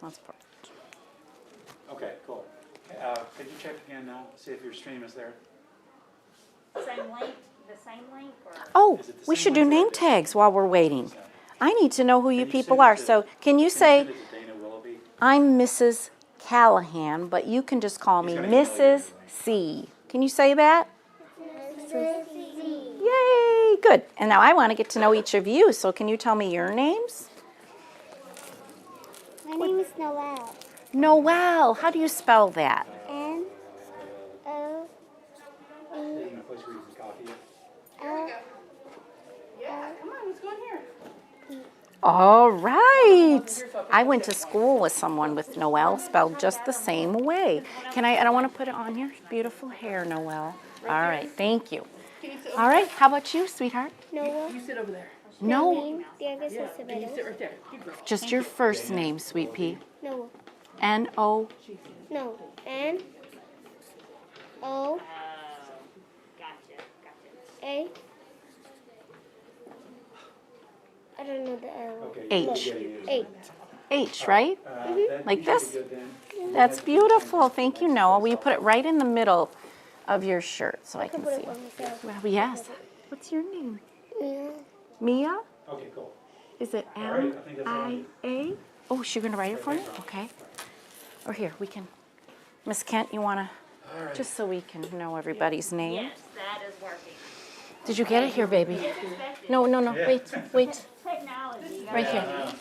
That's perfect. Okay, cool. Could you check again now, see if your stream is there? Same link, the same link, or? Oh, Is it the we same should do link or name a different tags while we're waiting. link? I need to know who you Can you people send it are. to- So can you Can say, you send it to Dana Willoughby? I'm Mrs. Callahan, but you can just call me He's gonna email you Mrs. anyway. C. Can you say that? Yay, good. And now I want to get to know each of you, so can you tell me your names? My name is Noelle. Noelle, how do you spell that? N-O-E-L. Dana, place where you can copy it. Yeah, come on, let's go in here. All right. I went to school with someone with Noelle spelled just the same way. I don't want to put it on your beautiful hair, Noelle. All right, thank you. All right, how about you, sweetheart? Noelle. You sit over there. No, Diego Can you Acevedo. sit right there? Good girl. just your first name, sweet pea. Noelle. N-O. No. N-O. Gotcha. A. I don't know the L. Okay. H. Eight. H, right? That Like should be this? good then. That's beautiful. Thank you, Noah. Will you put it right in the middle of your shirt so I can Put see it it? on myself. Well, yes. What's your name? Yeah. Mia? Okay, cool. Is it All right, I think that's all I need. M-I-A? Oh, she's going to write it for me? Okay. Or here, we can. Miss Kent, you want to, just so we can know everybody's name. Yes, that is working. Did you get it? Here, baby. No, wait. Technology. Right here.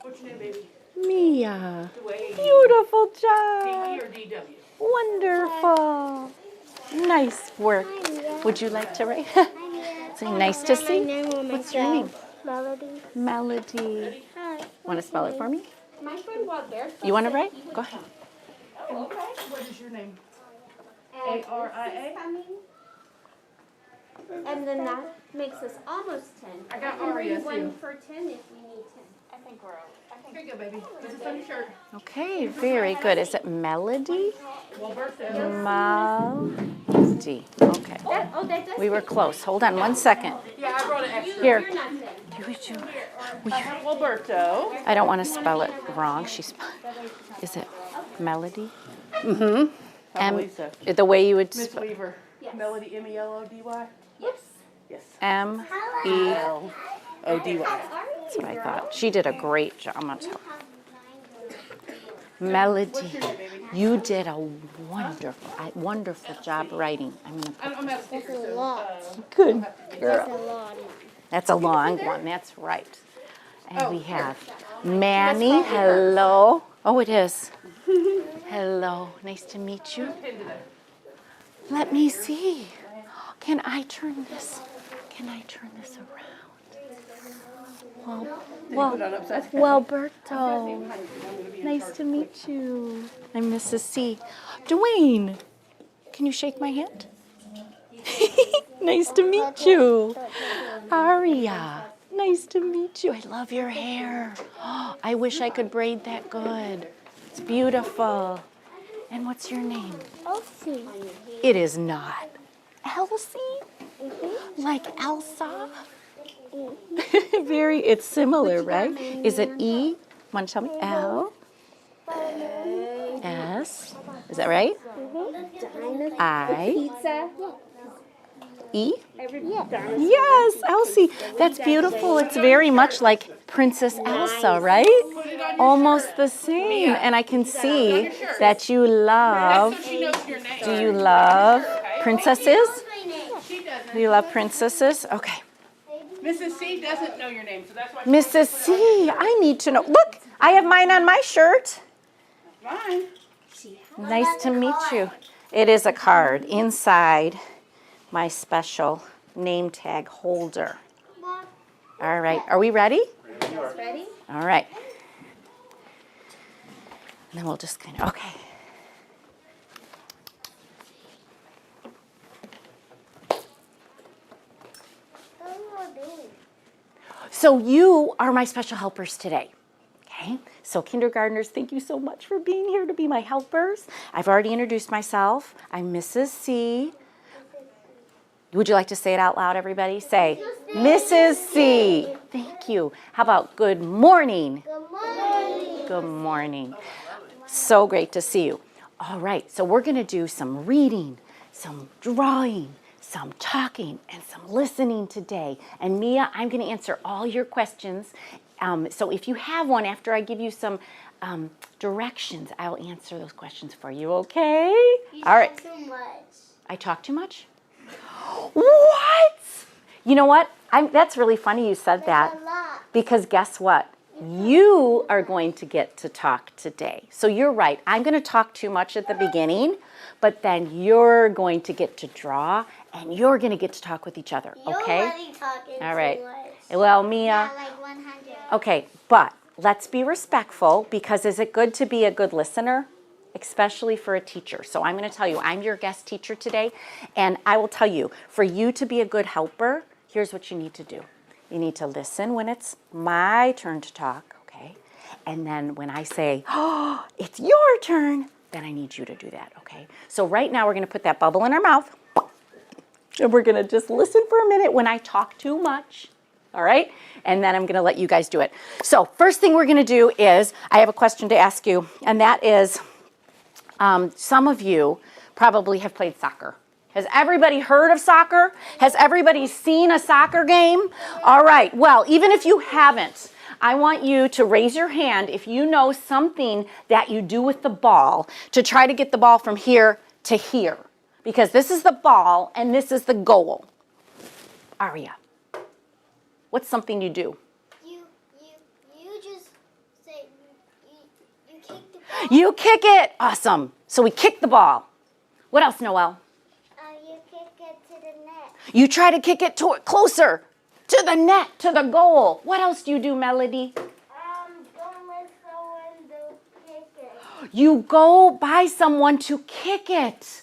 What's your name, baby? Mia. Dwayne. Beautiful job. D-W or D-W? Wonderful. Nice work. Hi, Mia. Would you like to write? Hi, Mia. Say nice to My see. name on What's your name? myself. Melody. Melody. Hi. Want to spell it for me? My friend Walter. You want to write? Go ahead. Oh, okay. What is your name? A-R-I-A? And then that makes us almost 10. I got can bring Aria, one too. for 10 if we need 10. I think we're Here you go, baby. This is on your shirt. Okay, very good. Is it Melody? Walberto. Melody. Okay. That does We were close. Hold on one second. Yeah, I brought an extra. Here. You're not 10. Walberto. I don't want to spell it wrong. Is it Melody? Mm-hmm. I believe so. The way you would Miss spell Weaver. Yes. Melody, M-E-L-O-D-Y? Yes. Yes. M-E. O-D-Y. That's what I thought. She did a great job. I'm going to tell her. Melody, you did a wonderful job writing. I'm going to put I'm out of That's stickers, a so. lot. good That's girl. a lot. That's a long one. That's right. And we have Manny. Hello. Oh, it is. Hello. Nice to meet you. Let me see. Can I turn this? Can I turn this around? Walberto. Nice to meet you. I'm Mrs. C. Dwayne, can you shake my hand? Nice to meet you. Aria, nice to meet you. I love your hair. I wish I could braid that good. It's beautiful. And what's your name? Elsie. It is not. Elsie? Like Elsa? It's similar, right? Is it E? Want to tell me? L? S? Is that right? I? Pizza. E? Yeah. Yes, Elsie. That's beautiful. It's very much like Princess Elsa, right? Almost the same. And I can see that you love, She knows your name. do you love princesses? She doesn't. Do you love princesses? Okay. Mrs. C doesn't know your name, so that's why she Mrs. C, I need to know. Look, I have mine on my shirt. Fine. Nice to meet you. It is a card inside my special name tag holder. All right, are we ready? Ready? All right. And then we'll just kind of, okay. So you are my special helpers today. Okay, so kindergartners, thank you so much for being here to be my helpers. I've already introduced myself. I'm Mrs. C. Would you like to say it out loud, everybody? Say, Mrs. C. Thank you. How about good morning? Good morning. Good morning. So great to see you. All right, so we're going to do some reading, some drawing, some talking, and some listening today. And Mia, I'm going to answer all your questions. So if you have one after I give you some directions, I'll answer those questions for you, okay? All right. Too much. I talk too much? What? You know what? That's really funny you said that, A lot. because guess what? You are going to get to talk today. So you're right. I'm going to talk too much at the beginning, but then you're going to get to draw, and you're going to get to talk with each other, okay? You're already talking All right. too much. Well, Mia, Yeah, like 100. okay, but let's be respectful, because is it good to be a good listener? Especially for a teacher. So I'm going to tell you, I'm your guest teacher today, and I will tell you, for you to be a good helper, here's what you need to do. You need to listen when it's my turn to talk, okay? And then when I say, oh, it's your turn, then I need you to do that, okay? So right now we're going to put that bubble in our mouth, and we're going to just listen for a minute when I talk too much, all right? And then I'm going to let you guys do it. So first thing we're going to do is, I have a question to ask you, and that is, some of you probably have played soccer. Has everybody heard of soccer? Has everybody seen a soccer game? All right, well, even if you haven't, I want you to raise your hand if you know something that you do with the ball to try to get the ball from here to here. Because this is the ball and this is the goal. Aria, what's something you do? You just say, you kick the ball. You kick it. Awesome. So we kick the ball. What else, Noelle? You kick it to the net. You try to kick it closer to the net, to the goal. What else do you do, Melody? Don't let someone do kick it. You go by someone to kick it.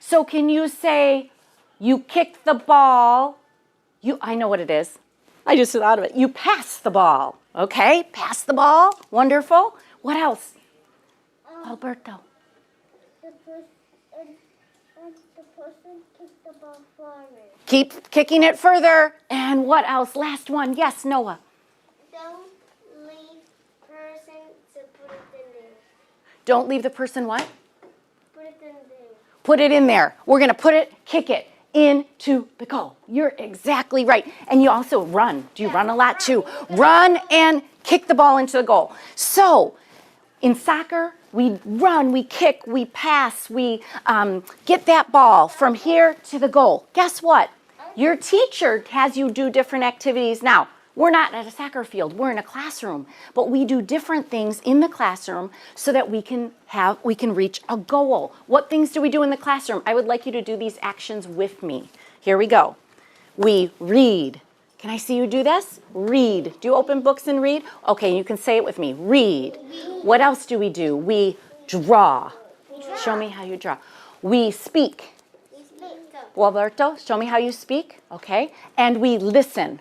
So can you say, you kick the ball? I know what it is. I just thought of it. You pass the ball. Okay, pass the ball. Wonderful. What else? Alberto. The person kicked the ball forward. Keep kicking it further. And what else? Last one. Yes, Noah. Don't leave person to put it in there. Don't leave the person what? Put it in there. Put it in there. We're going to put it, kick it into the goal. You're exactly right. And you also run. Do you run a lot too? Run and kick the ball into the goal. So in soccer, we run, we kick, we pass, we get that ball from here to the goal. Guess what? Your teacher has you do different activities. Now, we're not at a soccer field, we're in a classroom, but we do different things in the classroom so that we can reach a goal. What things do we do in the classroom? I would like you to do these actions with me. Here we go. We read. Can I see you do this? Read. Do you open books and read? Okay, you can say it with me. Read. What else do? We draw. Show me how you draw. We speak. Alberto, show me how you speak. Okay. And we listen.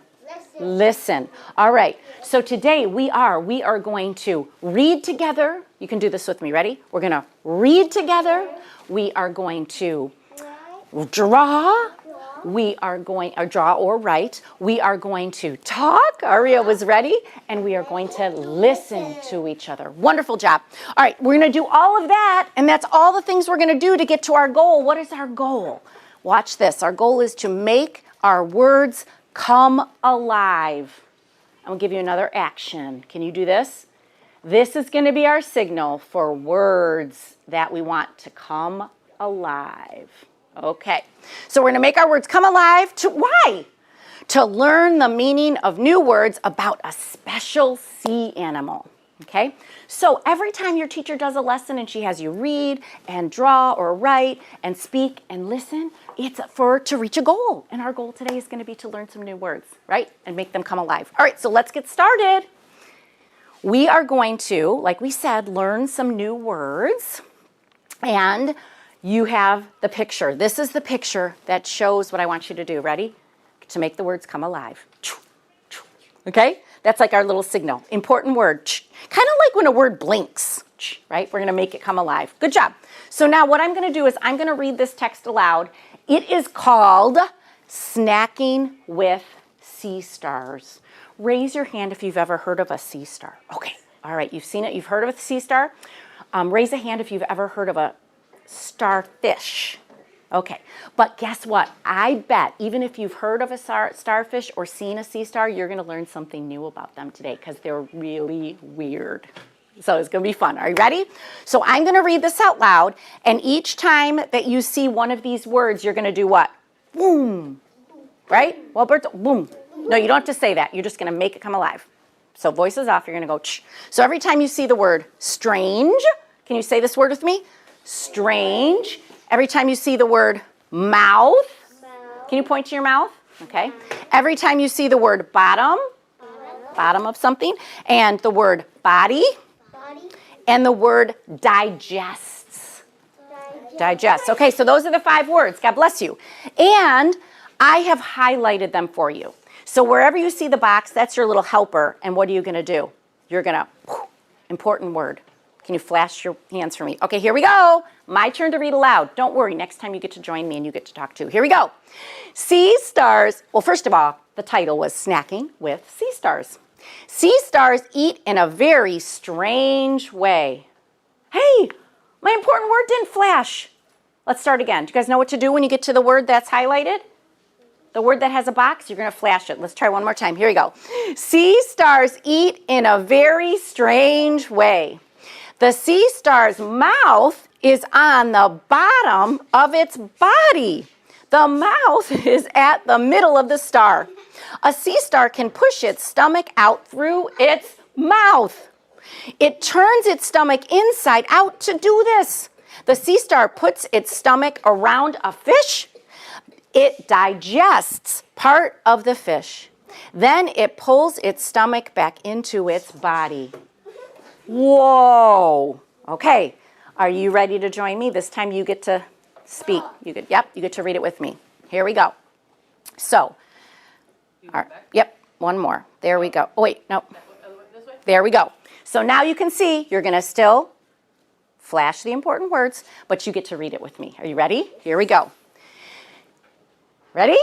Listen. All right. So today we are going to read together. You can do this with me. Ready? We're going to read together. We are going to draw. We are going to draw or write. We are going to talk. Aria was ready. And we are going to listen to each other. Wonderful job. All right. We're going to do all of that. And that's all the things we're going to do to get to our goal. What is our goal? Watch this. Our goal is to make our words come alive. I'm going to give you another action. Can you do this? This is going to be our signal for words that we want to come alive. Okay. So we're going to make our words come alive. Why? To learn the meaning of new words about a special sea animal. Okay? So every time your teacher does a lesson and she has you read and draw or write and speak and listen, it's to reach a goal. And our goal today is going to be to learn some new words, right? And make them come alive. All right, so let's get started. We are going to, like we said, learn some new words. And you have the picture. This is the picture that shows what I want you to do. Ready? To make the words come alive. Okay? That's like our little signal. Important word. Kind of like when a word blinks, right? We're going to make it come alive. Good job. So now what I'm going to do is I'm going to read this text aloud. It is called snacking with sea stars. Raise your hand if you've ever heard of a sea star. Okay, all right, you've seen it, you've heard of a sea star. Raise a hand if you've ever heard of a starfish. Okay, but guess what? I bet even if you've heard of a starfish or seen a sea star, you're gonna learn something new about them today because they're really weird. So it's gonna be fun. Are you ready? So I'm gonna read this out loud, and each time that you see one of these words, you're gonna do what? Boom, right? Well, boom. No, you don't have to say that. You're just gonna make it come alive. So voice is off, you're gonna go ch. So every time you see the word strange, can you say this word with me? Strange. Every time you see the word mouth, can you point to your mouth? Okay. Every time you see the word bottom of something, and the word body, and the word digests. Digest. Okay, so those are the 5 words. God bless you. And I have highlighted them for you. So wherever you see the box, that's your little helper. And what are you going to do? You're going to, important word. Can you flash your hands for me? Okay, here we go. My turn to read aloud. Don't worry, next time you get to join me and you get to talk too. Here we go. Sea stars, well, first of all, the title was Snacking with Sea Stars. Sea stars eat in a very strange way. Hey, my important word didn't flash. Let's start again. Do you guys know what to do when you get to the word that's highlighted? The word that has a box, you're going to flash it. Let's try one more time. Here we go. Sea stars eat in a very strange way. The sea star's mouth is on the bottom of its body. The mouth is at the middle of the star. A sea star can push its stomach out through its mouth. It turns its stomach inside out to do this. The sea star puts its stomach around a fish. It digests part of the fish. Then it pulls its stomach back into its body. Whoa. Okay. Are you ready to join me? This time you get to speak. You get to read it with me. Here we go. So, yep, one more. There we go. Oh, wait, no. There we go. So now you can see you're going to still flash the important words, but you get to read it with me. Are you ready? Here we go. Ready?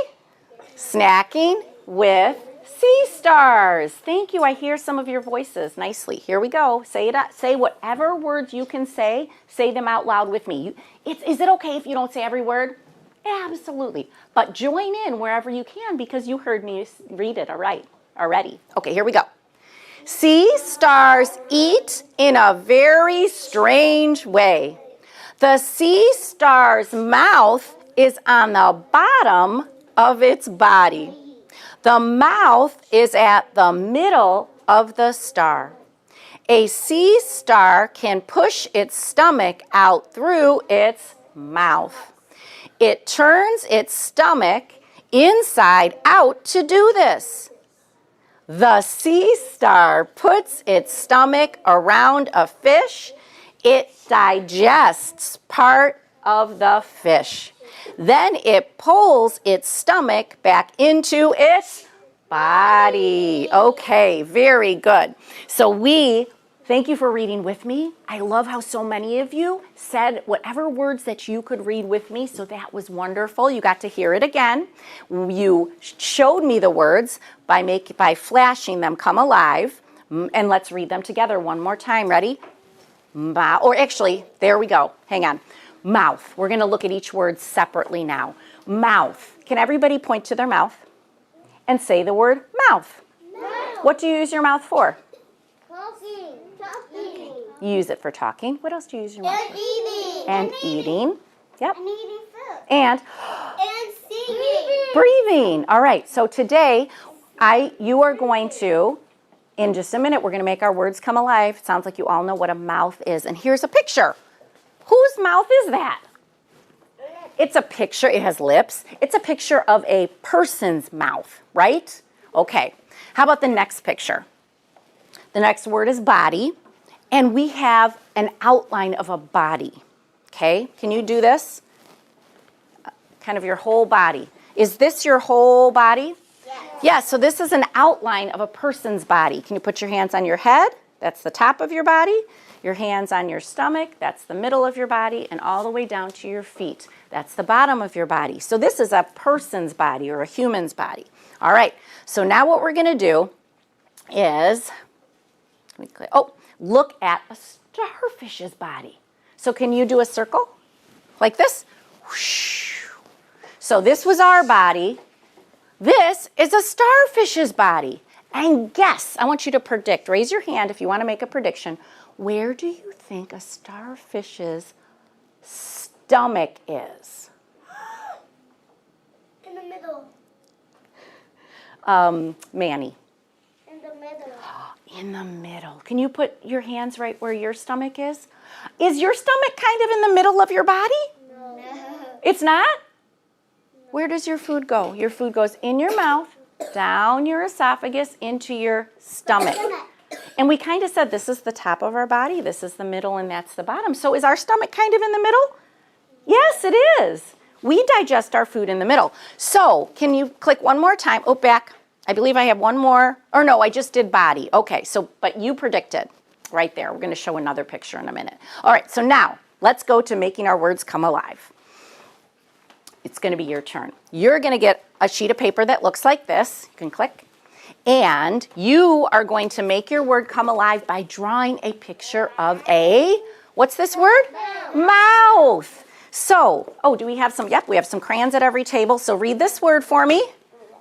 Snacking with sea stars. Thank you. I hear some of your voices nicely. Here we go. Say it. Say whatever words you can say them out loud with me. Is it okay if you don't say every word? Absolutely. But join in wherever you can because you heard me read it already. Okay, here we go. Sea stars eat in a very strange way. The sea star's mouth is on the bottom of its body. The mouth is at the middle of the star. A sea star can push its stomach out through its mouth. It turns its stomach inside out to do this. The sea star puts its stomach around a fish. It digests part of the fish. Then it pulls its stomach back into its body. Okay, very good. So thank you for reading with me. I love how so many of you said whatever words that you could read with me, so that was wonderful. You got to hear it again. You showed me the words by flashing them come alive, and let's read them together one more time. Ready? Or actually, there we go. Hang on. Mouth. We're going to look at each word separately now. Mouth. Can everybody point to their mouth and say the word mouth? Mouth. What do you use your mouth for? Talking. You use it for talking. What else do you use your mouth for? Eating. And eating. Yep. And eating food. And singing. breathing. All right. So today, you are going to, in just a minute, we're going to make our words come alive. It sounds like you all know what a mouth is. And here's a picture. Whose mouth is that? It's a picture. It has lips. It's a picture of a person's mouth, right? Okay. How about the next picture? The next word is body. And we have an outline of a body. Okay? Can you do this? Kind of your whole body. Is this your whole body? Yes. Yeah, so this is an outline of a person's body. Can you put your hands on your head? That's the top of your body. Your hands on your stomach, that's the middle of your body, and all the way down to your feet. That's the bottom of your body. So this is a person's body or a human's body. All right, so now what we're going to do is, look at a starfish's body. So can you do a circle like this? So this was our body. This is a starfish's body. And guess, I want you to predict, raise your hand if you want to make a prediction. Where do you think a starfish's stomach is? In the middle. Manny. In the middle. In the middle. Can you put your hands right where your stomach is? Is your stomach kind of in the middle of your body? No. It's not? Where does your food go? Your food goes in your mouth, down your esophagus, into your stomach. And we kind of said this is the top of our body, this is the middle, and that's the bottom. So is our stomach kind of in the middle? Yes, it is. We digest our food in the middle. So can you click one more time? Oh, back. I believe I have one more. Or no, I just did body. Okay, so but you predicted right there. We're going to show another picture in a minute. All right, so now let's go to making our words come alive. It's going to be your turn. You're going to get a sheet of paper that looks like this. You can click. And you are going to make your word come alive by drawing a picture of a, what's this word? Mouth. So, do we have some? Yep, we have some crayons at every table. So read this word for me.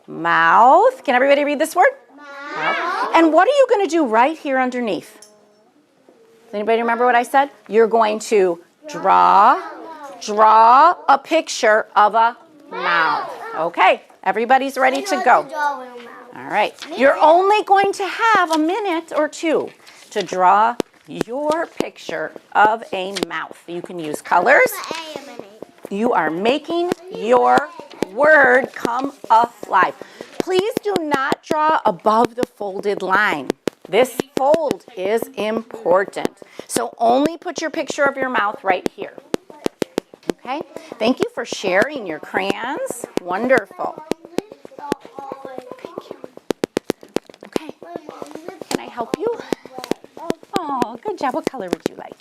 Mouth. Can everybody read this word? Mouth. And what are you going to do right here underneath? Does anybody remember what I said? You're going to draw a picture of a mouth. Okay, everybody's ready to go. All right, you're only going to have a minute or two to draw your picture of a mouth. You can use colors. You are making your word come alive. Please do not draw above the folded line. This fold is important. So only put your picture of your mouth right here. Okay, thank you for sharing your crayons. Wonderful. Thank you. Okay, can I help you? Oh, good job. What color would you like?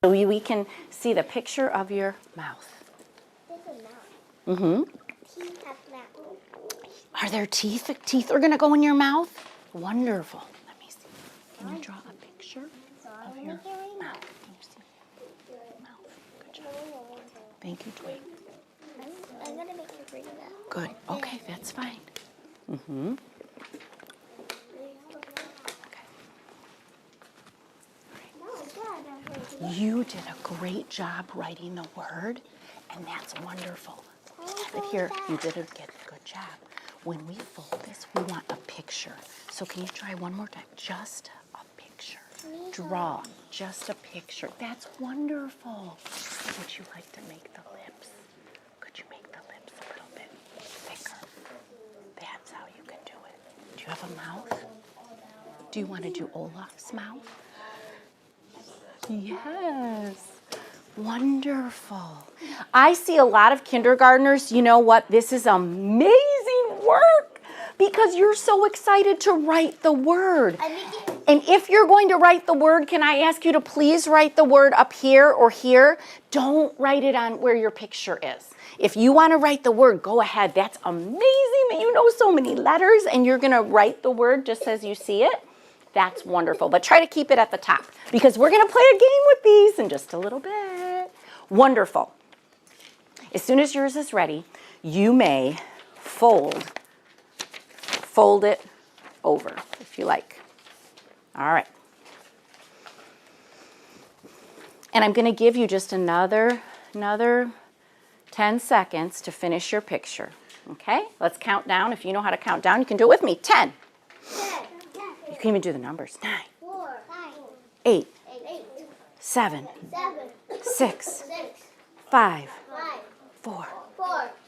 So we can see the picture of your mouth. Mm-hmm. Are there teeth? Teeth are going to go in your mouth? Wonderful. Let me see. Can you draw a picture of your mouth? Can you see? Mouth. Good job. Thank you, Dwayne. I'm going to make you bring that. Good. Okay, that's fine. Mm-hmm. You did a great job writing the word, and that's wonderful. Have it here. You did a good job. When we fold this, we want a picture. So can you try one more time? Just a picture. Draw just a picture. That's wonderful. Would you like to make the lips? Could you make the lips a little bit thicker? That's how you can do it. Do you have a mouth? Do you want to do Olaf's mouth? Yes. Wonderful. I see a lot of kindergartners. You know what? This is amazing work because you're so excited to write the word. And if you're going to write the word, can I ask you to please write the word up here or here? Don't write it on where your picture is. If you want to write the word, go ahead. That's amazing that you know so many letters and you're going to write the word just as you see it. That's wonderful, but try to keep it at the top because we're going to play a game with these in just a little bit. Wonderful. As soon as yours is ready, you may fold it over if you like. All right. And I'm going to give you just another 10 seconds to finish your picture. Okay? Let's count down. If you know how to count down, you can do it with me. 10. You can even do the numbers. 9, 8, 7, 6, 5, 4,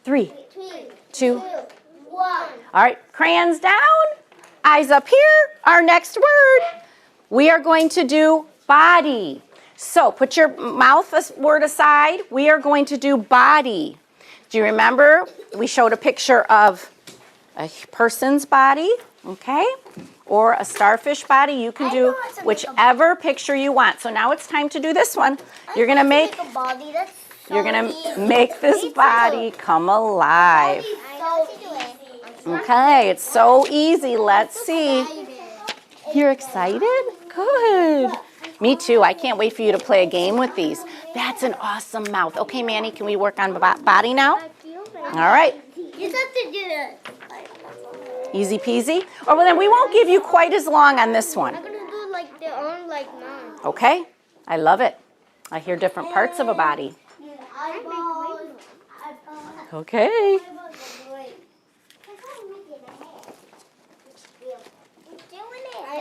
3, 2. 1. All right, crayons down, eyes up here. Our next word, we are going to do body. So put your mouth word aside. We are going to do body. Do you remember we showed a picture of a person's body, okay? Or a starfish body. You can do whichever picture you want. So now it's time to do this one. You're going to make a body. That's so You're going easy. to make this body come alive. So easy. Okay, it's so easy. Let's see. You're excited? Good. Me too. I can't wait for you to play a game with these. That's an awesome mouth. Okay, Manny, can we work on body now? All right. You have to do it. Easy peasy. Or well, then we won't give you quite as long on this one. I'm gonna do like their own like mine. Okay? I love it. I hear different parts of a body. Eyeballs. Okay.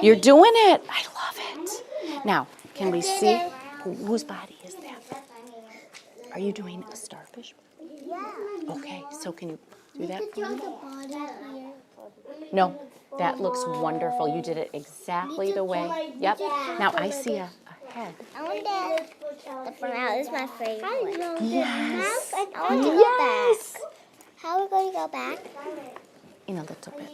You're doing it. I love it. Now, can we see whose body is that? Are you doing a starfish? Yeah. Okay, so can you do that for Draw me? the body here. No, that looks wonderful. You did it exactly the way. Yep. Now I see a head. I want the front out. This is my favorite one. Yes. I want to go back. How are we going to go back? In a little bit.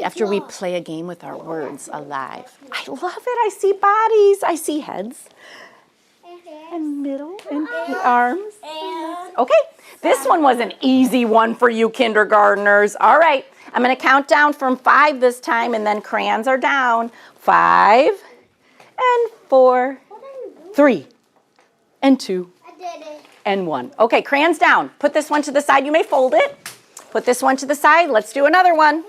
After we play a game with our words alive. I love it. I see bodies. I see heads. And middle and arms. Okay, this one was an easy one for you kindergartners. All right, I'm going to count down from 5 this time, and then crayons are down. 5 and 4, 3 and 2 and 1. Okay, crayons down. Put this one to the side. You may fold it. Put this one to the side. Let's do another one.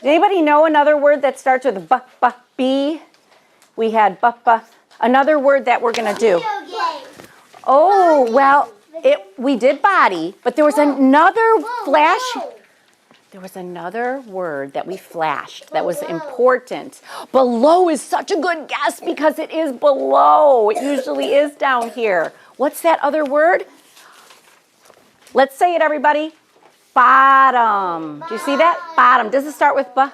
Anybody know another word that starts with b? We had b. Another word that we're going to do. Oh, well, we did body, but there was another flash. There was another word that we flashed that was important. Below is such a good guess because it is below. It usually is down here. What's that other word? Let's say it, everybody. Bottom. Do you see that? Bottom. Does it start with b?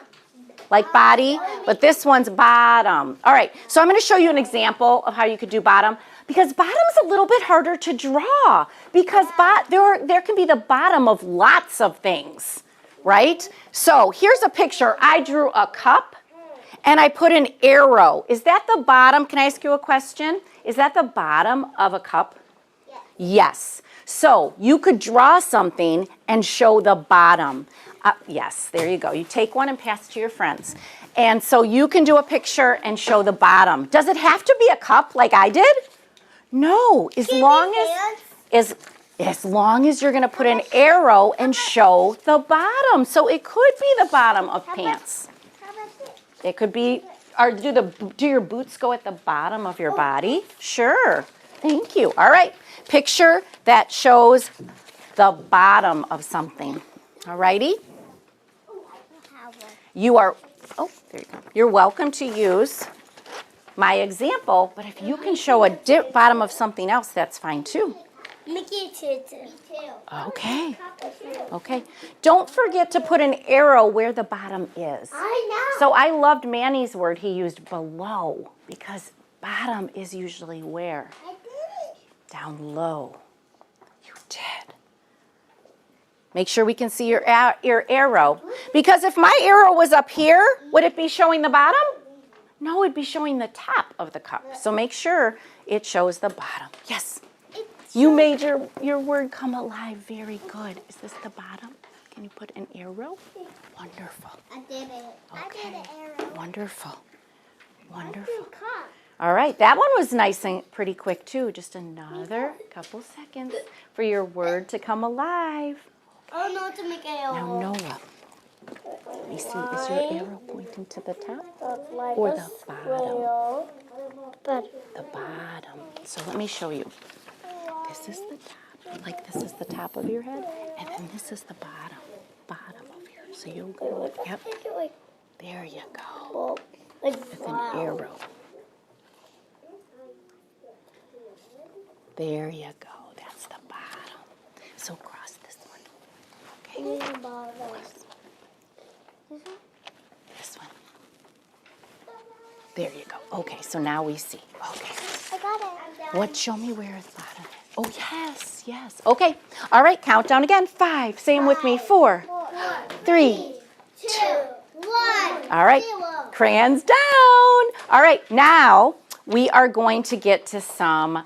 Like body, but this one's bottom. All right, so I'm going to show you an example of how you could do bottom, because bottom's a little bit harder to draw, because there can be the bottom of lots of things, right? So here's a picture. I drew a cup, and I put an arrow. Is that the bottom? Can I ask you a question? Is that the bottom of a cup? Yes. So you could draw something and show the bottom. Yes, there you go. You take one and pass it to your friends. And so you can do a picture and show the bottom. Does it have to be a cup like I did? No, as long as you're going to put an arrow and show the bottom. So it could be the bottom of pants. It could be, or do your boots go at the bottom of your body? Sure. Thank you. All right. Picture that shows the bottom of something. All righty? There you go. You're welcome to use my example, but if you can show a bottom of something else, that's fine too. Mickey too. Okay. Okay. Don't forget to put an arrow where the bottom is. I know. So I loved Manny's word. He used below, because bottom is usually where? I did it. Down low. You did. Make sure we can see your arrow. Because if my arrow was up here, would it be showing the bottom? No, it'd be showing the top of the cup. So make sure it shows the bottom. Yes. You made your word come alive. Very good. Is this the bottom? Can you put an arrow? Wonderful. I did it. Okay. I did an arrow. Wonderful. Wonderful. I did cup. All right, that one was nice and pretty quick too. Just another couple seconds for your word to come alive. Oh no, to make an Now, Noah, let me see, is your arrow pointing to the top or the bottom? The bottom. So let me show you. This is the top, like this is the top of your head, and then this is the bottom of here. So you'll go, yep, there you go, with an arrow. There you go, that's the bottom. This one. There you go. Okay, so now we see. Okay. I got it. What? Show me where it's bottom. Oh, yes, yes. Okay. All right, countdown again. 5. Say 'em with me. 4, 3. 2, 1. All right. 0. Crayons down. All right, now we are going to get to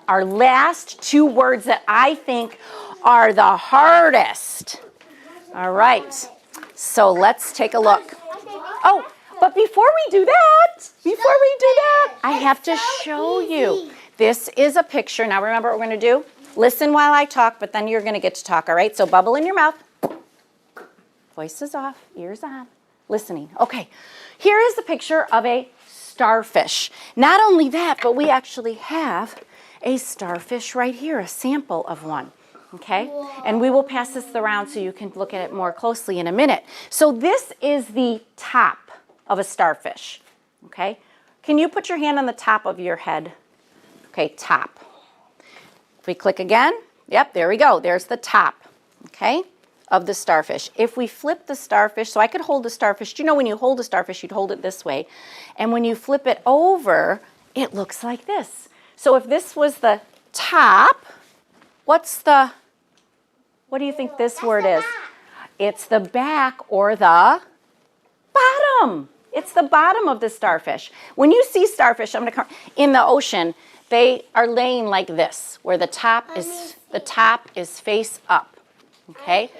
our last 2 words that I think are the hardest. All right, so let's take a look. Oh, but before we do that, I have to show you. This is a picture. Now remember what we're going to do? Listen while I talk, but then you're going to get to talk, all right? So bubble in your mouth. Voice is off, ears on, listening. Okay, here is the picture of a starfish. Not only that, but we actually have a starfish right here, a sample of one. Okay, and we will pass this around so you can look at it more closely in a minute. So this is the top of a starfish. Okay, can you put your hand on the top of your head? Okay, top. If we click again, yep, there we go. There's the top, okay, of the starfish. If we flip the starfish, so I could hold the starfish. Do you know when you hold a starfish, you'd hold it this way. And when you flip it over, it looks like this. So if this was the top, what do you think this word is? It's the back or the bottom. It's the bottom of the starfish. When you see starfish, I'm going to come in the ocean, they are laying like this, where the top is face up. Okay?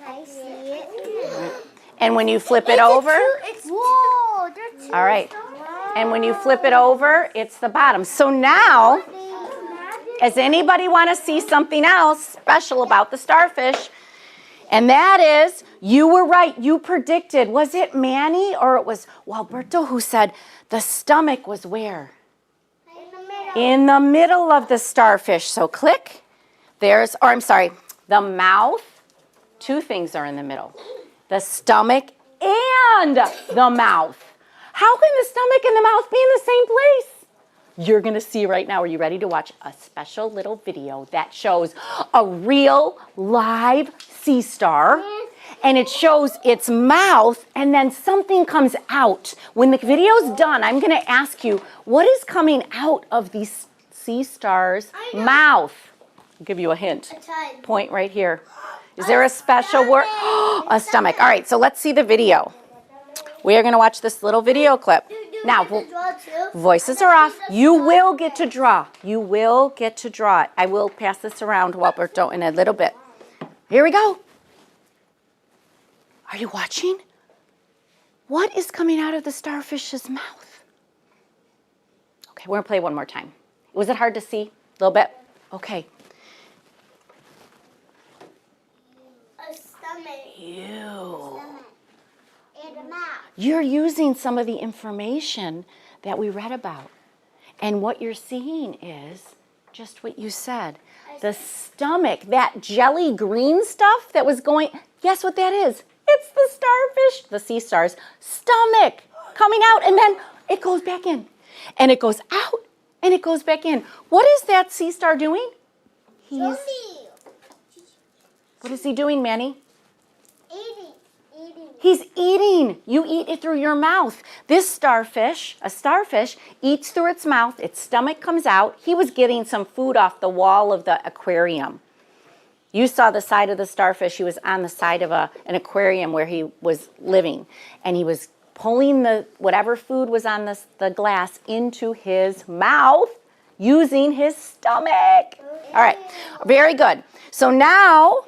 I see it. And when you flip it over, Whoa, they're all right. And when you flip it over, it's the bottom. So now, does anybody want to see something else special about the starfish? And that is, you were right. You predicted. Was it Manny or it was Walberto who said the stomach was where? In the middle of the starfish. So click. The mouth. 2 things are in the middle. The stomach and the mouth. How can the stomach and the mouth be in the same place? You're going to see right now. Are you ready to watch a special little video that shows a real live sea star? And it shows its mouth and then something comes out. When the video's done, I'm going to ask you, what is coming out of the sea star's mouth? I'll give you a hint. Point right here. Is there a special word? A stomach. All right, so let's see the video. We are going to watch this little video clip. Now, voices are off. You will get to draw. You will get to draw it. I will pass this around, Walberto, in a little bit. Here we go. Are you watching? What is coming out of the starfish's mouth? Okay, we're going to play one more time. Was it hard to see? A little bit? Okay. A stomach. Ew. And a mouth. You're using some of the information that we read about. And what you're seeing is just what you said. The stomach, that jelly green stuff that was going, guess what that is? It's the starfish, the sea star's stomach coming out, and then it goes back in. And it goes out, and it goes back in. What is that sea star doing? What is he doing, Manny? Eating. He's eating. You eat it through your mouth. This starfish, a starfish, eats through its mouth. Its stomach comes out. He was getting some food off the wall of the aquarium. You saw the side of the starfish. He was on the side of an aquarium where he was living. And he was pulling whatever food was on the glass into his mouth using his stomach. All right, very good. So now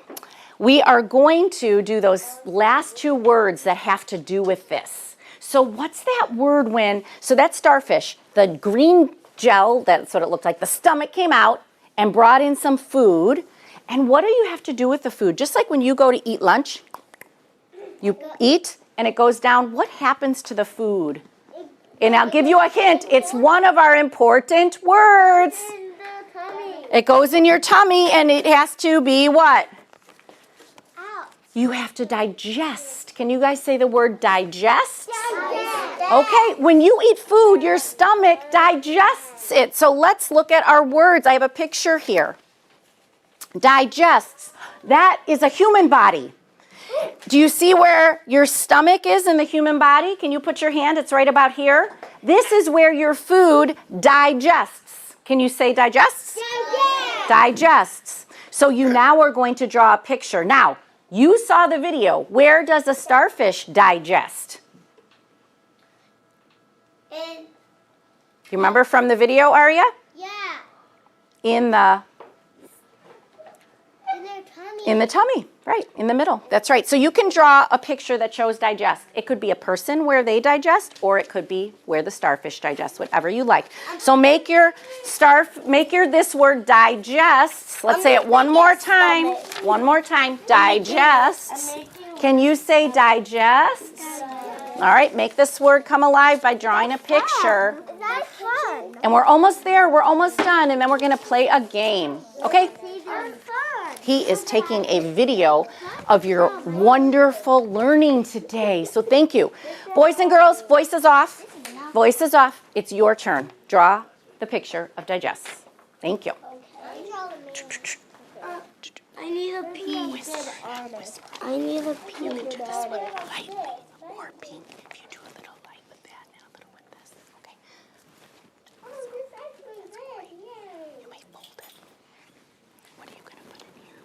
we are going to do those last 2 words that have to do with this. So what's that word so that's starfish, the green gel, that's what it looked like. The stomach came out and brought in some food. And what do you have to do with the food? Just like when you go to eat lunch, you eat and it goes down. What happens to the food? And I'll give you a hint. It's one of our important words. It goes in your tummy and it has to be what? You have to digest. Can you guys say the word digest? Okay, when you eat food, your stomach digests it. So let's look at our words. I have a picture here. Digests. That is a human body. Do you see where your stomach is in the human body? Can you put your hand? It's right about here. This is where your food digests. Can you say digests? Digests. So you now are going to draw a picture. Now, you saw the video. Where does a starfish digest? You remember from the video, Arya? Yeah. In the In their tummy. tummy, right, in the middle. That's right. So you can draw a picture that shows digest. It could be a person where they digest, or it could be where the starfish digests, whatever you like. So make your this word digests. Let's say it one more time. One more time. Digests. Can you say digests? All right, make this word come alive by drawing a picture. That's fun. And we're almost there. We're almost done. And then we're going to play a game. Okay? He is taking a video of your wonderful learning today. So thank you. Boys and girls, voices off. Voices off. It's your turn. Draw the picture of digest. Thank you. I need a pee. I need a pee. Light or pink. If you do a little light with that and a little with this. Okay. You may fold it. What are you going to put in here?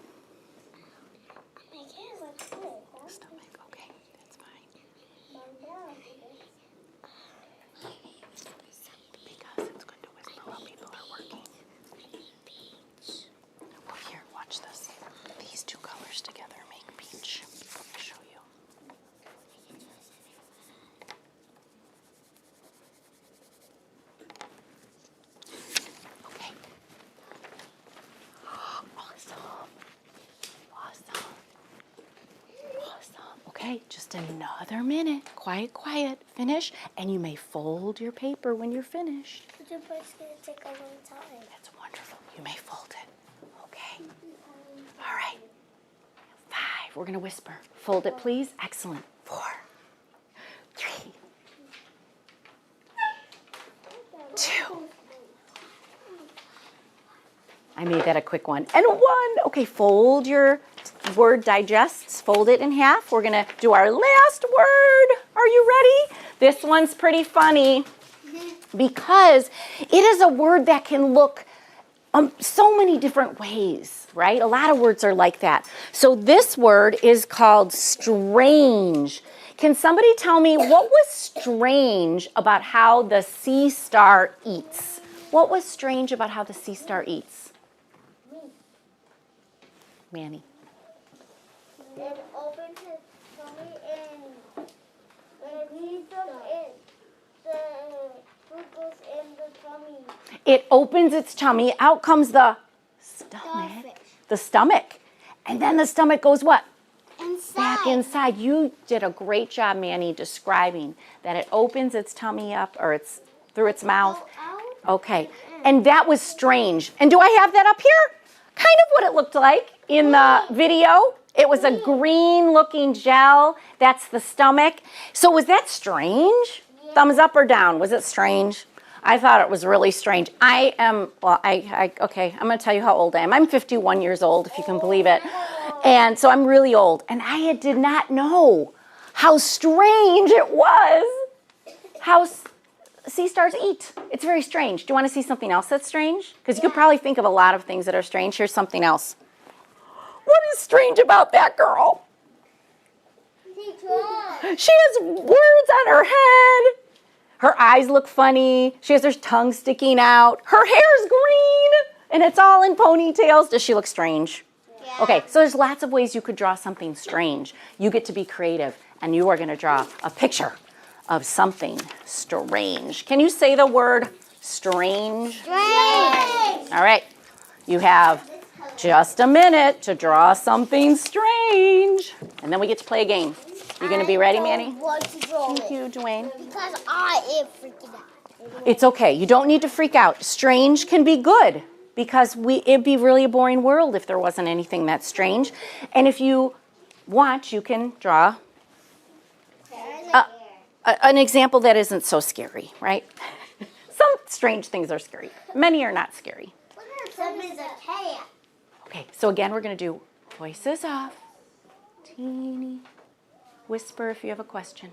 Stomach. Okay. That's fine. Because it's good to whisper while people are working. Well, here, watch this. These two colors together make peach. Let me show you. Okay. Awesome. Awesome. Awesome. Okay, just another minute. Quiet, quiet. Finish. And you may fold your paper when you're finished. But the part's going to take a long time. That's wonderful. You may fold it. Okay. All right. 5. We're going to whisper. Fold it, please. Excellent. 4, 3, 2. I made that a quick one. And 1. Okay, fold your word digests. Fold it in half. We're going to do our last word. Are you ready? This one's pretty funny because it is a word that can look so many different ways, right? A lot of words are like that. So this word is called strange. Can somebody tell me what was strange about how the sea star eats? What was strange about how the sea star eats? Manny. It opens his tummy and he goes in. The food goes in the tummy. It opens its tummy. Out comes the stomach. Starfish. The stomach. And then the stomach goes what? Inside. Back inside. You did a great job, Manny, describing that it opens its tummy up or it's through its mouth. Out. Okay. And that was strange. And do I have that up here? Kind of what it looked like in the video. It was a green looking gel. That's the stomach. So was that strange? Yeah. Thumbs up or down? Was it strange? I thought it was really strange. Okay, I'm going to tell you how old I am. I'm 51 years old, if you can believe it. And so I'm really old. And I did not know how strange it was how sea stars eat. It's very strange. Do you want to see something else that's strange? Because you could probably think of a lot of things that are strange. Here's something else. What is strange about that girl? She has words on her head. Her eyes look funny. She has her tongue sticking out. Her hair's green, and it's all in ponytails. Does she look strange? Yeah. Okay, so there's lots of ways you could draw something strange. You get to be creative, and you are going to draw a picture of something strange. Can you say the word strange? Strange. All right. You have just a minute to draw something strange. And then we get to play a game. You going to be ready, Manny? Thank you, Dwayne. Because I am freaking out. It's okay. You don't need to freak out. Strange can be good because it'd be really a boring world if there wasn't anything that's strange. And if you want, you can draw an example that isn't so scary, right? Some strange things are scary. Many are not scary. Some is a cat. Okay, so again, we're going to do voices off. teeny whisper if you have a question.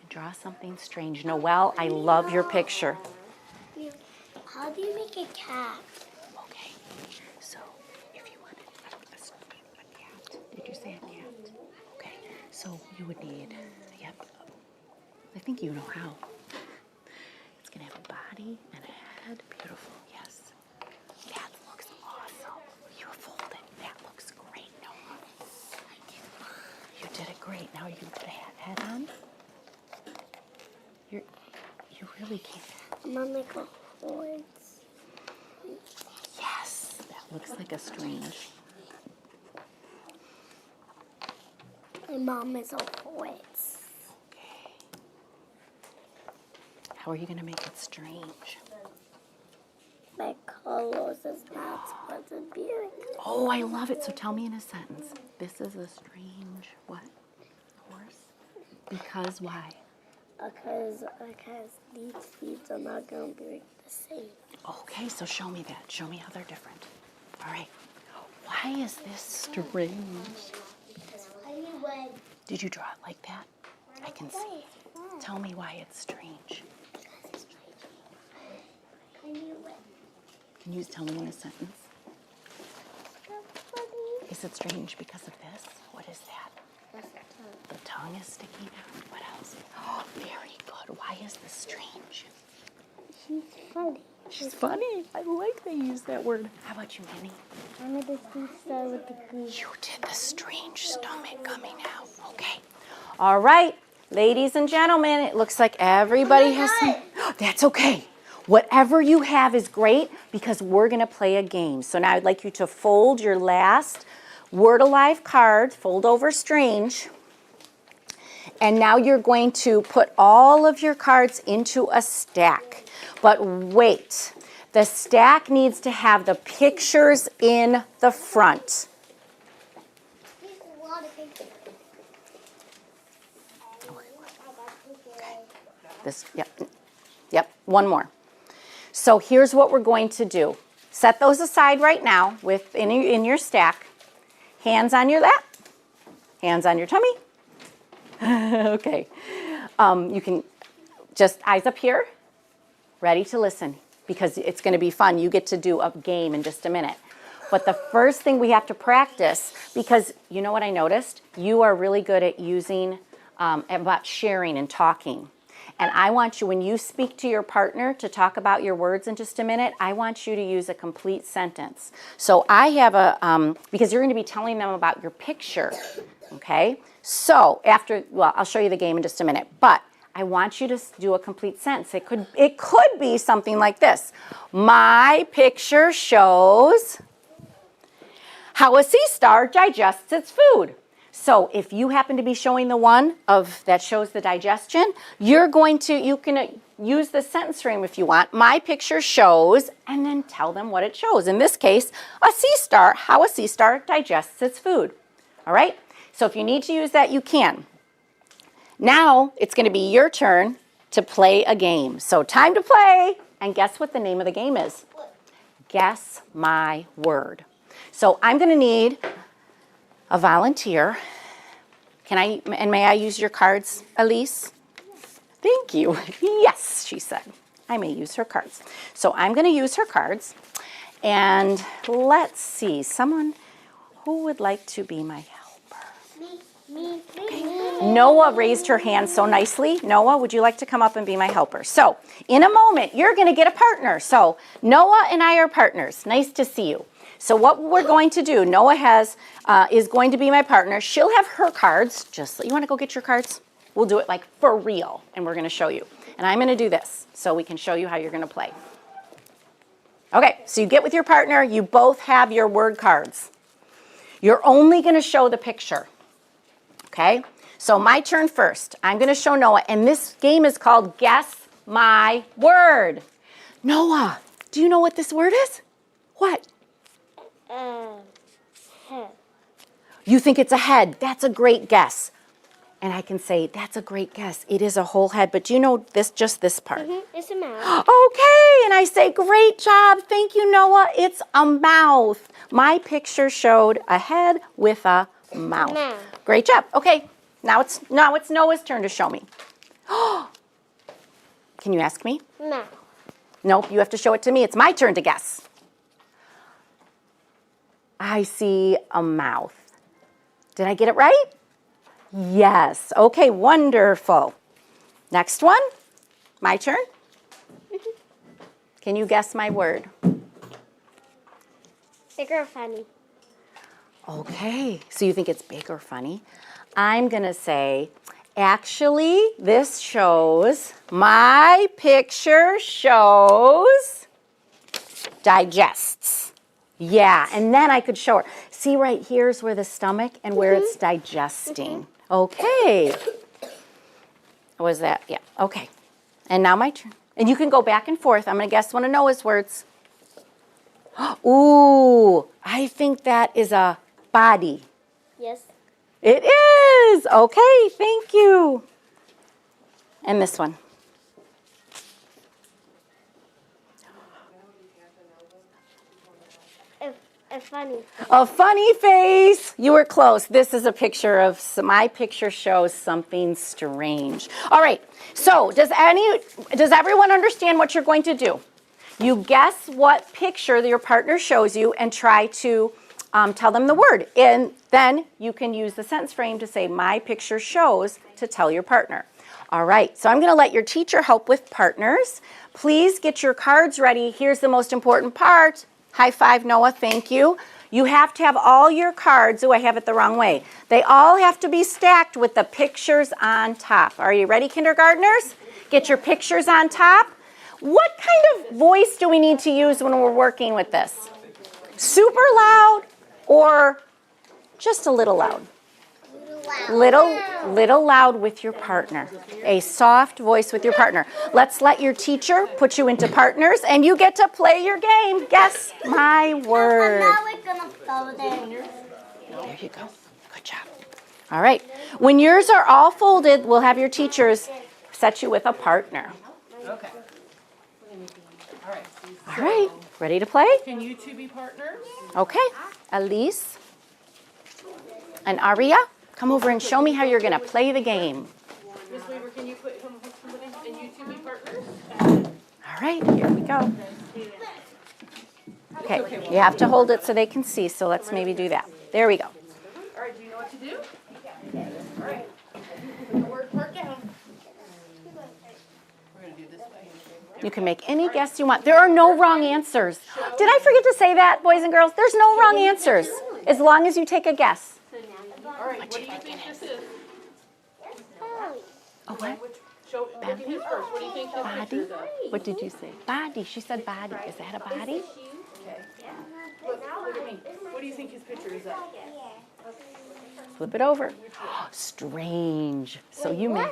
Draw something strange. Noelle, I love your picture. How do you make a cat? Okay, so if you wanted a cat, did you say a cat? Okay, so you would need, yep, I think you know how. It's gonna have a body and a head. Beautiful, yes. That looks awesome. You fold it. That looks great, Noah. You did it great. Now you put a head on. You really can't. Mom, make a horse. Yes, that looks like a strange. My mom is a horse. Okay. How are you gonna make it strange? My colors is not supposed to be like. Oh, I love it. So tell me in a sentence. This is a strange what? Horse? Because why? Because these seeds are not going to be the same. Okay, so show me that. Show me how they're different. All right. Why is this strange? Because why you would. Did you draw it like that? I can see. Tell me why it's strange. Because it's strange. I knew it. Can you tell me in a sentence? That's funny. Is it strange because of this? What is that? That's the tongue. The tongue is sticking out. What else? Oh, very good. Why is this strange? She's funny. She's funny. I like they use that word. How about you, Minnie? I made the seed start with the goose. You did the strange stomach coming out. Okay. All right, ladies and gentlemen, it looks like everybody has some. That's okay. Whatever you have is great because we're going to play a game. So now I'd like you to fold your last Word Alive card, fold over strange. And now you're going to put all of your cards into a stack. But wait, the stack needs to have the pictures in the front. Yep, one more. So here's what we're going to do. Set those aside right now in your stack. Hands on your lap, hands on your tummy. Okay. You can just eyes up here, ready to listen because it's going to be fun. You get to do a game in just a minute. But the first thing we have to practice, because you know what I noticed? You are really good at using, about sharing and talking. And I want you, when you speak to your partner to talk about your words in just a minute, I want you to use a complete sentence. So I have because you're going to be telling them about your picture, okay? So I'll show you the game in just a minute, but I want you to do a complete sentence. It could be something like this. My picture shows how a sea star digests its food. So if you happen to be showing the one that shows the digestion, you can use the sentence frame if you want. My picture shows, and then tell them what it shows. In this case, how a sea star digests its food. All right? So if you need to use that, you can. Now it's going to be your turn to play a game. So time to play. And guess what the name of the game is? Guess my word. So I'm going to need a volunteer. May I use your cards, Elise? Thank you. Yes, she said. I may use her cards. So I'm going to use her cards. And let's see, someone who would like to be my helper. Me. Noah raised her hand so nicely. Noah, would you like to come up and be my helper? So in a moment, you're going to get a partner. So Noah and I are partners. Nice to see you. So what we're going to do, Noah is going to be my partner. She'll have her cards. You want to go get your cards? We'll do it like for real, and we're going to show you. And I'm going to do this so we can show you how you're going to play. Okay, so you get with your partner. You both have your word cards. You're only going to show the picture. Okay, so my turn first. I'm going to show Noah, and this game is called Guess My Word. Noah, do you know what this word is? What? Head. You think it's a head. That's a great guess. And I can say, that's a great guess. It is a whole head, but do you know just this part? It's a mouth. Okay, and I say, great job. Thank you, Noah. It's a mouth. My picture showed a head with a Mouth. Mouth. Great job. Okay, now it's Noah's turn to show me. Can you ask me? Mouth. Nope, you have to show it to me. It's my turn to guess. I see a mouth. Did I get it right? Yes. Okay, wonderful. Next one. My turn. Can you guess my word? Big or funny? Okay, so you think it's big or funny? I'm going to say, actually, this shows, my picture shows digests. Yeah, and then I could show her. See, right here's where the stomach and where it's digesting. Okay. Was that? Yeah, okay. And now my turn. And you can go back and forth. I'm going to guess one of Noah's words. Ooh, I think that is a body. Yes. It is. Okay, thank you. And this one. A funny. A funny face. You were close. This is a picture of, my picture shows something strange. All right, so does everyone understand what you're going to do? You guess what picture your partner shows you and try to tell them the word. And then you can use the sentence frame to say, my picture shows, to tell your partner. All right, so I'm going to let your teacher help with partners. Please get your cards ready. Here's the most important part. High five, Noah, thank you. You have to have all your cards. Oh, I have it the wrong way. They all have to be stacked with the pictures on top. Are you ready, kindergartners? Get your pictures on top. What kind of voice do we need to use when we're working with this? Super loud or just a little loud? Little loud with your partner. A soft voice with your partner. Let's let your teacher put you into partners and you get to play your game. Guess my word. Now we're gonna go there. There you go. Good job. All right. When yours are all folded, we'll have your teachers set you with a partner. Okay. All right. All right. Ready to play? Can you two be partners? Okay. Elise and Aria, come over and show me how you're going to play the game. Miss Weaver, can you put somebody and you two be partners? All right. Here we go. Okay. You have to hold it so they can see, so let's maybe do that. There we go. All right, do you know what to do? All right. Put the word part down. We're going to do this way. You can make any guess you want. There are no wrong answers. Did I forget to say that, boys and girls? There's no wrong answers, as long as you take a guess. All right, what do you think this is? Oh, what? Look at his first. What do you think his Body? picture is of? What did you say? Body. She said body. Is that a body? Look at me. What do you think his picture is of? Flip it over. Strange. So you may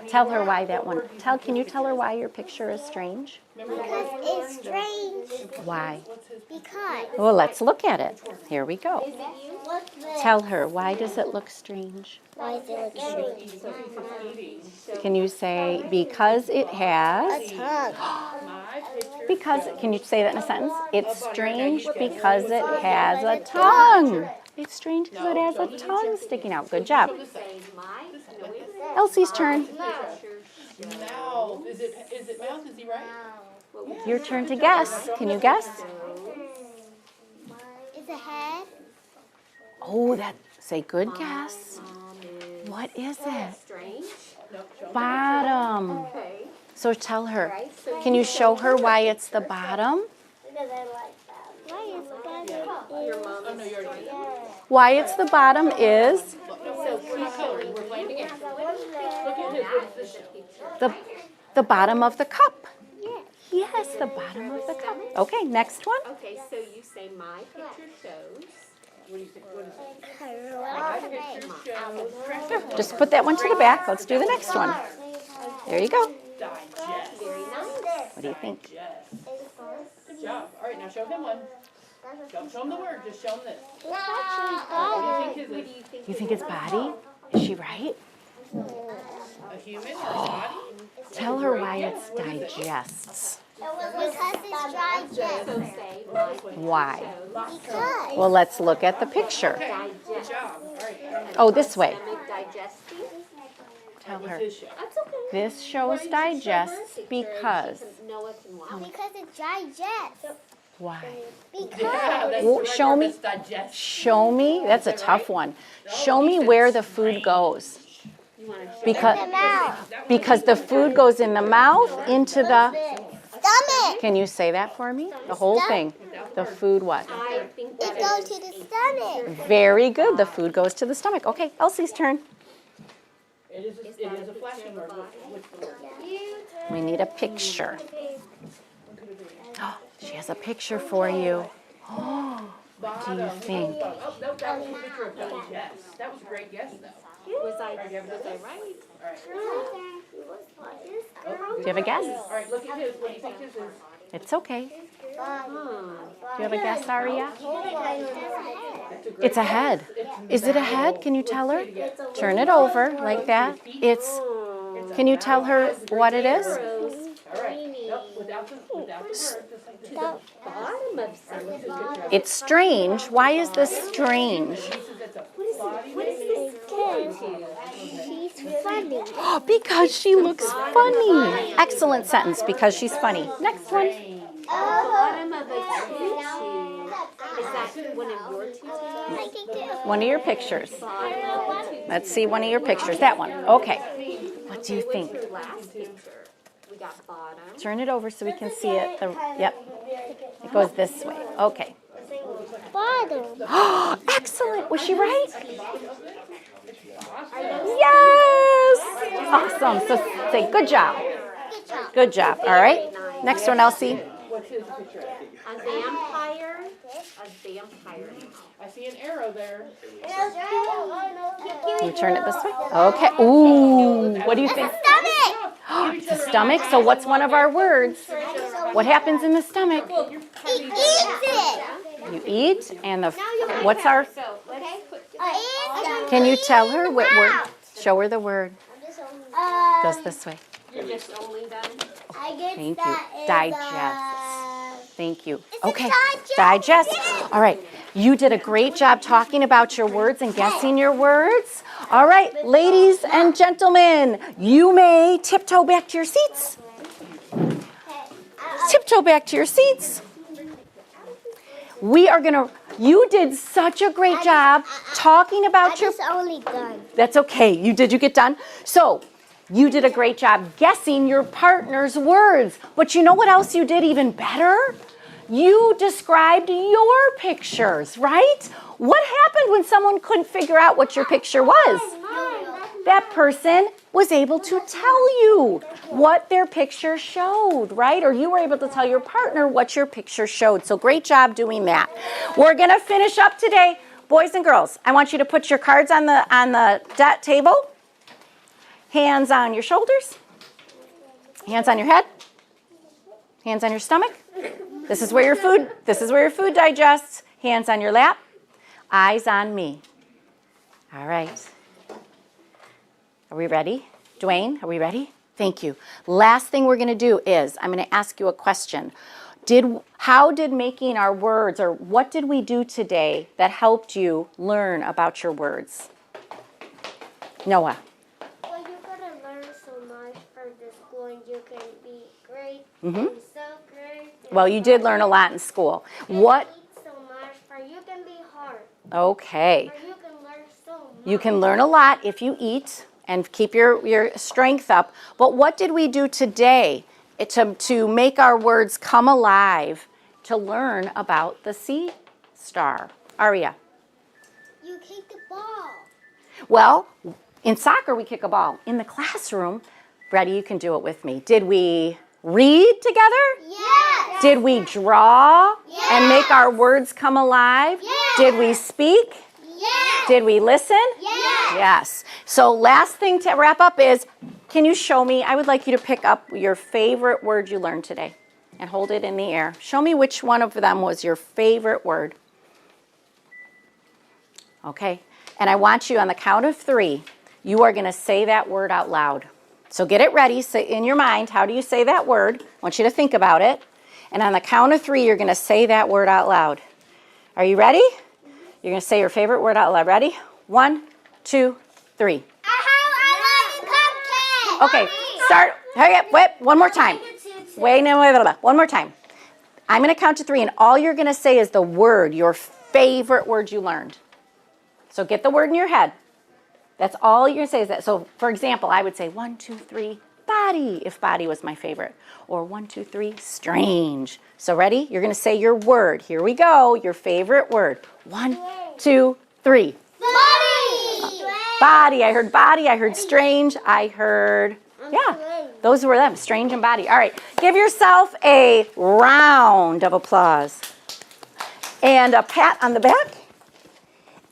tell her why that one. Can you tell her why your picture is strange? Because it's strange. Why? Because. Well, let's look at it. Here we go. What's this? Tell her, why does it look strange? Why does it look strange? Can you say, because it has? Tongue. Because, can you say that in a sentence? It's strange because it has a tongue. It's strange because it has a tongue sticking out. Good job. Elsie's turn. Mouth. Is it mouth? Is he right? Your turn to guess. Can you guess? Is it head? Oh, say good guess. What is it? Bottom. So tell her. Can you show her why it's the bottom? Because I like that. Why is it Oh, no, you already did. Why it's the bottom is We're not coloring. We're playing the game. Look at his. What is this? the bottom of the cup. Yes, the bottom of the cup. Okay, next one. Okay, so you say my picture shows. What do you think? What is it? Picture shows. Just put that one to the back. Let's do the next one. There you go. Digest. Very nice. What do you think? Good job. All right, now show him one. Don't show him the word. Just show him this. What do you think his is? You think it's body? Is she right? A human or a body? Tell her why it's digests. Because it's dry So jet. say my Why? chose. Because. Well, let's look at the picture. Digest. Oh, this way. Stomach digesting. Tell her. His show. That's okay. This shows digests because. Noah can watch. Because it's dry jet. Why? Because. Yeah, that's Well, right show there, me. Miss Digest. Show me. That's a tough one. Show me where the food goes. You want to show Because The mouth. because the food goes in the mouth, into the. Stomach. Can you say that for me? The whole thing. The food what? I think that It goes to the stomach. Very good. The food goes to the stomach. Okay, Elsie's turn. It is a flashing word. Which word? We need a picture. Oh, she has a picture for you. Oh, what do you think? Oh, no, that was a picture of Digest. That was a great guess, though. was I right? Do you have a guess? All right, look at his. What do you think his is? It's okay. Do you have a guess, Aria? That's a great It's a head. Is it a head? Can you tell her? Turn it over like that. It's. Can you tell her what it is? All right. Nope, without the word, just like this. Bottom of something. It's strange. Why is this strange? What is this going to? She's funny. Because she looks funny. Excellent sentence, because she's funny. Next one. Bottom of a tutu. Is that one of your tutus? I think too. One of your pictures. Bottom of a tutu. Let's see one of your pictures. That one. Okay. What do you think? What's your last picture? We got bottom. Turn it over so we can see it. Yep. It goes this way. Okay. Bottom. Excellent. Was she right? Yes. Awesome. So say good job. Good job. Good job. All right. Next one, Elsie. What's his picture? A vampire. A vampire. I see an arrow there. Can you turn it this way? Okay. Ooh. What do you think? Stomach. It's a stomach. So what's one of our words? What happens in the stomach? He eats it. You eat, and the what's our? So let's put Can you tell her what word? Show her the word. Goes this way. you're just only done. I guess Thank you. that is, Digest. Thank you. it Okay. digest? Digest. All right. You did a great job talking about your words and guessing your words. All right, ladies and gentlemen, you may tiptoe back to your seats. Tiptoe back to your seats. We are going to, you did such a great job talking I about your, just only done. that's okay. You get done? So, you did a great job guessing your partner's words. But you know what else you did even better? You described your pictures, right? What happened when someone couldn't figure out what your picture was? That person was able to tell you what their picture showed, right? Or you were able to tell your partner what your picture showed. So great job doing that. We're going to finish up today. Boys and girls, I want you to put your cards on the table. Hands on your shoulders. Hands on your head. Hands on your stomach. This is where your food digests. Hands on your lap. Eyes on me. All right. Are we ready? Dwayne, are we ready? Thank you. Last thing we're going to do is I'm going to ask you a question. How did making our words, or what did we do today that helped you learn about your words? Noah. Well, you're gonna learn so much from the school, and you can be great. Mhm. And so great. Well, you did learn a lot in school. What? Eat so much, for you can be hard. Okay. Or you can learn so much. You can learn a lot if you eat and keep your strength up. But what did we do today to make our words come alive, to learn about the sea star? Aria. You kick the ball. Well, in soccer we kick a ball. In the classroom, Brady, you can do it with me. Did we read together? Yes. Did we draw and make Yes. our words come alive? Yes. Did we speak? Yes. Did we listen? Yes. Yes. So last thing to wrap up is, can you show me, I would like you to pick up your favorite word you learned today and hold it in the air. Show me which one of them was your favorite word. Okay. And I want you, on the count of 3, you are going to say that word out loud. So get it ready. Say in your mind, how do you say that word? I want you to think about it. And on the count of 3, you're going to say that word out loud. Are you ready? You're going to say your favorite word out loud. Ready? 1, 2, 3. Okay, start. Hurry up. Wait, one more time. Wait, one more time. I'm going to count to 3, and all you're going to say is the word, your favorite word you learned. So get the word in your head. That's all you're going to say is that. So, for example, I would say 1, 2, 3, body, if body was my favorite. Or 1, 2, 3, strange. So ready? You're going to say your word. Here we go. Your favorite word. 1, 2, 3. Body. I heard body. I heard strange. I heard, yeah, those were them, strange and body. All right, give yourself a round of applause and a pat on the back.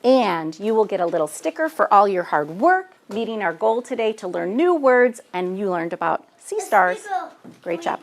And you will get a little sticker for all your hard work, meeting our goal today to learn new words, and you learned about sea stars. Great job.